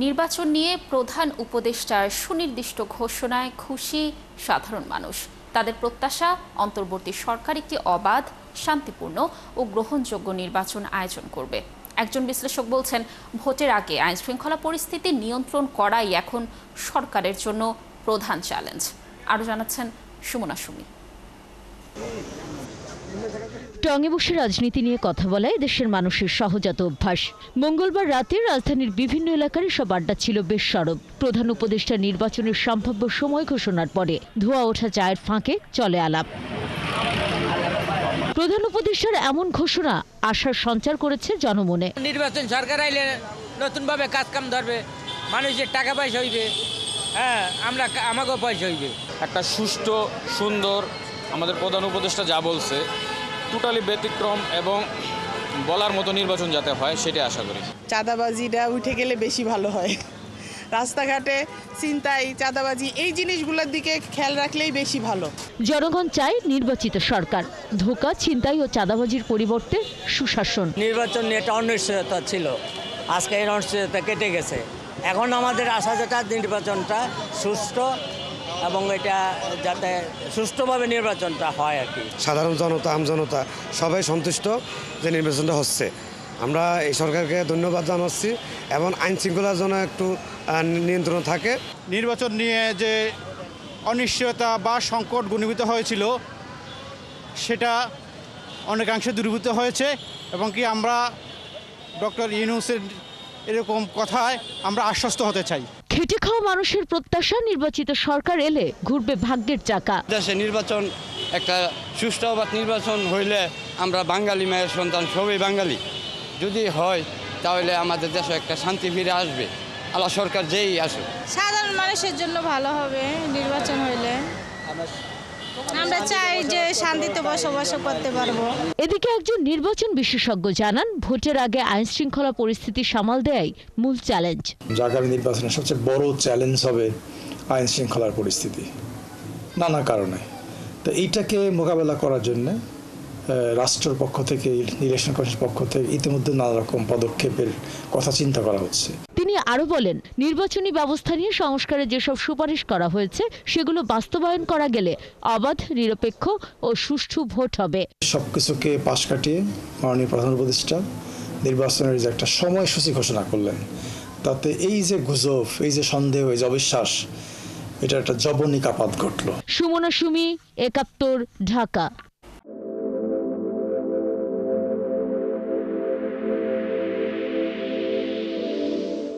নির্বাচন নিয়ে প্রধান উপদেষ্টার সুনির্দিষ্ট ঘোষণায় খুশি সাধারণ মানুষ। তাদের প্রত্যাশা, অন্তর্বর্তী সরকার একটি অবাধ, শান্তিপূর্ণ ও গ্রহণযোগ্য নির্বাচন আয়োজন করবে। একজন বিশ্লেষক বলছেন, ভোটের আগে আইনশৃঙ্খলা পরিস্থিতি নিয়ন্ত্রণ করাই এখন সরকারের জন্য প্রধান চ্যালেঞ্জ। আরও জানাচ্ছেন সুমনা সুমি। টঙে বসে রাজনীতি নিয়ে কথা বলায় দেশের মানুষের সহজাত অভ্যাস। মঙ্গলবার রাতে রাজধানীর বিভিন্ন এলাকার সব আড্ডা ছিল বেশ সরব। প্রধান উপদেষ্টা নির্বাচনের সম্ভাব্য সময় ঘোষণার পরে ধোঁয়া ওঠা চায়ের ফাঁকে চলে আলাপ। প্রধান উপদেষ্টার এমন ঘোষণা আশার সঞ্চার করেছে জনমনে। নির্বাচন সরকার আইলে নতুনভাবে কাজ কাম ধরবে, মানুষের টাকা পয়সা হইবে, আমাকেও পয়সা হইবে। একটা সুষ্ঠু, সুন্দর, আমাদের প্রধান উপদেষ্টা যা বলছে টোটালি ব্যতিক্রম এবং বলার মতো নির্বাচন যাতে হয় সেটা আশা করি। চাঁদাবাজিটা উঠে গেলে বেশি ভালো হয়। রাস্তাঘাটে ছিনতাই, চাঁদাবাজি এই জিনিসগুলোর দিকে খেয়াল রাখলেই বেশি ভালো। জনগণ চায় নির্বাচিত সরকার, ধোঁকা, ছিনতাই ও চাঁদাবাজির পরিবর্তে সুশাসন। নির্বাচন নিয়ে একটা অনিশ্চয়তা ছিল, আজকে এই অনিশ্চয়তা কেটে গেছে। এখন আমাদের আশা যেটা নির্বাচনটা সুষ্ঠু এবং এটা যাতে সুষ্ঠুভাবে নির্বাচনটা হয় আর কি। সাধারণ জনতা, আমজনতা সবাই সন্তুষ্ট যে নির্বাচনটা হচ্ছে। আমরা এই সরকারকে ধন্যবাদ জানাচ্ছি এবং আইন শৃঙ্খলার জন্য একটু নিয়ন্ত্রণ থাকে। নির্বাচন নিয়ে যে অনিশ্চয়তা বা সংকট ঘনীভূত হয়েছিল সেটা অনেকাংশে দূরীভূত হয়েছে এবং কি আমরা ডক্টর ইউনূসের এরকম কথায় আমরা আশ্বস্ত হতে চাই। খেটে খাওয়া মানুষের প্রত্যাশা, নির্বাচিত সরকার এলে ঘুরবে ভাগ্যের চাকা। দেশে নির্বাচন একটা সুষ্ঠু অবাধ নির্বাচন হইলে আমরা বাঙালি মায়ের সন্তান, সবই বাঙালি। যদি হয় তাহলে আমাদের দেশে একটা শান্তি ফিরে আসবে। আল্লাহ সরকার যেই আসুক, সাধারণ মানুষের জন্য ভালো হবে নির্বাচন হইলে। আমরা চাই যে শান্তিতে বসবাস করতে পারবো। এদিকে একজন নির্বাচন বিশেষজ্ঞ জানান, ভোটের আগে আইন শৃঙ্খলা পরিস্থিতি সামাল দেয়াই মূল চ্যালেঞ্জ। আগামী নির্বাচনের সবচেয়ে বড় চ্যালেঞ্জ হবে আইন শৃঙ্খলার পরিস্থিতি, নানা কারণে। তো এইটাকে মোকাবেলা করার জন্য রাষ্ট্রের পক্ষ থেকে, ইলেকশন কমিশনের পক্ষ থেকে ইতিমধ্যে নানা রকম পদক্ষেপের কথা চিন্তা করা হচ্ছে। তিনি আরো বলেন, নির্বাচনী ব্যবস্থা নিয়ে সংস্কারের যেসব সুপারিশ করা হয়েছে সেগুলো বাস্তবায়ন করা গেলে অবাধ, নিরপেক্ষ ও সুষ্ঠু ভোট হবে। সবকিছুকে পাশ কাটিয়ে মাননীয় প্রধান উপদেষ্টা নির্বাচনের যে একটা সময়সূচি ঘোষণা করলেন, তাতে এই যে গুজব, এই যে সন্দেহ, এই যে অবিশ্বাস, এটা একটা জবনিকাপাত ঘটল। সুমনা সুমি, ৭১, ঢাকা।